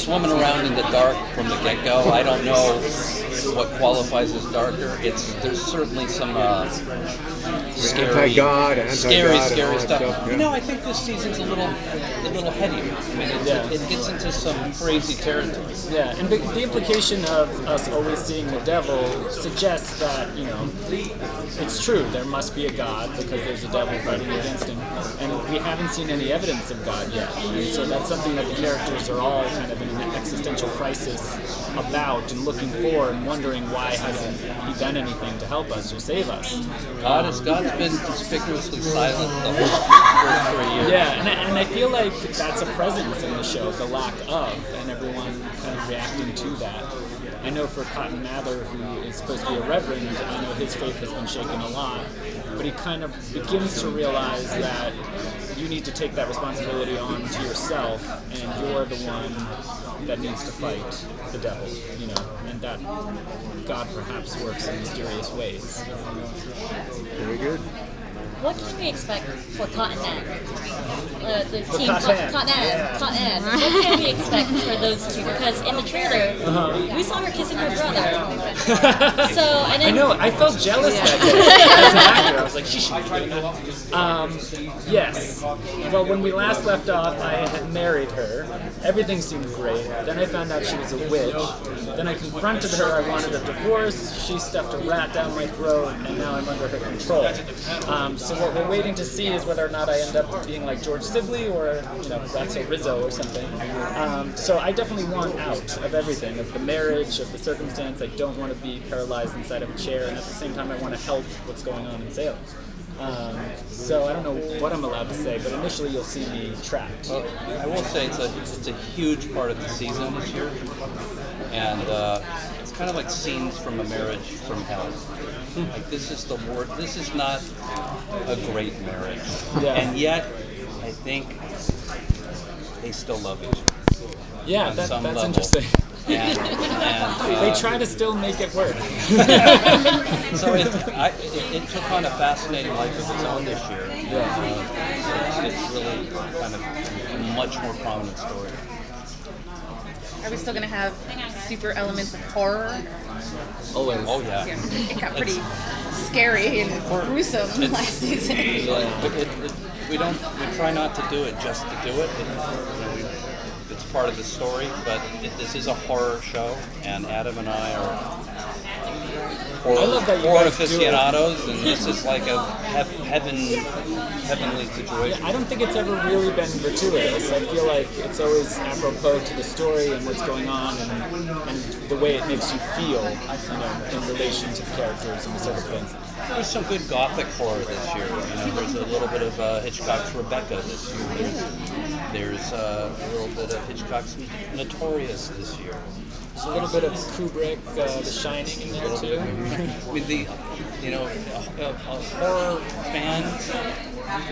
swimming around in the dark from the get-go. I don't know what qualifies as darker. There's certainly some scary anti-God stuff. Yeah. You know, I think this season's a little headier. I mean, it gets into some crazy territory. Yeah, and the implication of us always seeing the devil suggests that, it's true, there must be a God because there's a devil fighting against him. And we haven't seen any evidence of God yet. And so that's something that the characters are all kind of in an existential crisis about and looking for and wondering why hasn't he done anything to help us or save us. God's been conspicuously silent the first 3 years. Yeah, and I feel like that's a presence in the show, the lack of, and everyone kind of reacting to that. I know for Cotton Mather, who is supposed to be a reverend, I know his faith has been shaken a lot, but he kind of begins to realize that you need to take that responsibility on to yourself, and you're the one that needs to fight the devil, and that God perhaps works in mysterious ways. Very good. What can we expect for Cotton Ed? The team Cotton Ed. What can we expect for those two? Because in the trailer, we saw her kissing her brother. So, and then, I know, I felt jealous that day as an actor. I was like, she should be doing that. Yes. Well, when we last left off, I had married her. Everything seemed great. Then I found out she was a witch. Then I confronted her. I wanted a divorce. She stuffed a rat down my throat, and now I'm under her control. So what we're waiting to see is whether or not I end up being like George Sibley or, Ratso Rizzo or something. So I definitely want out of everything, of the marriage, of the circumstance. I don't want to be paralyzed inside of a chair, and at the same time I want to help what's going on in Salem. So I don't know what I'm allowed to say, but initially you'll see me trapped. Well, I will say it's a huge part of the season this year, and it's kind of like scenes from a marriage from hell. Like this is not a great marriage, and yet I think they still love each other. Yeah, that's level. interesting. And they try to still make it work. So it took on a fascinating life of its own this year. It's really kind of a much more prominent story. Are we still going to have super elements of horror? Always. Oh yeah. It got pretty scary and gruesome last season. We try not to do it just to do it. It's part of the story, but this is a horror show, and Adam and I are horror aficionados, and this is like a heavenly situation. I don't think it's ever really been gratuitous. I feel like it's always apropos to the story and what's going on and the way it makes you feel, in relation to the characters and the circumstances. There's some good gothic horror this year. There's a little bit of Hitchcock's Rebecca this year. There's a little bit of Hitchcock's Notorious this year. There's a little bit of Kubrick, The Shining in there too. I mean, a horror fan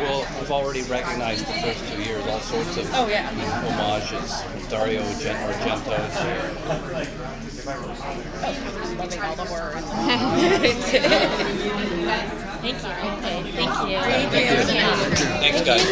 will have already recognized the first 2 years, all sorts of homages. Dario Argento. Loving all the horrors. thank you. Okay, thank you. Thanks, guys.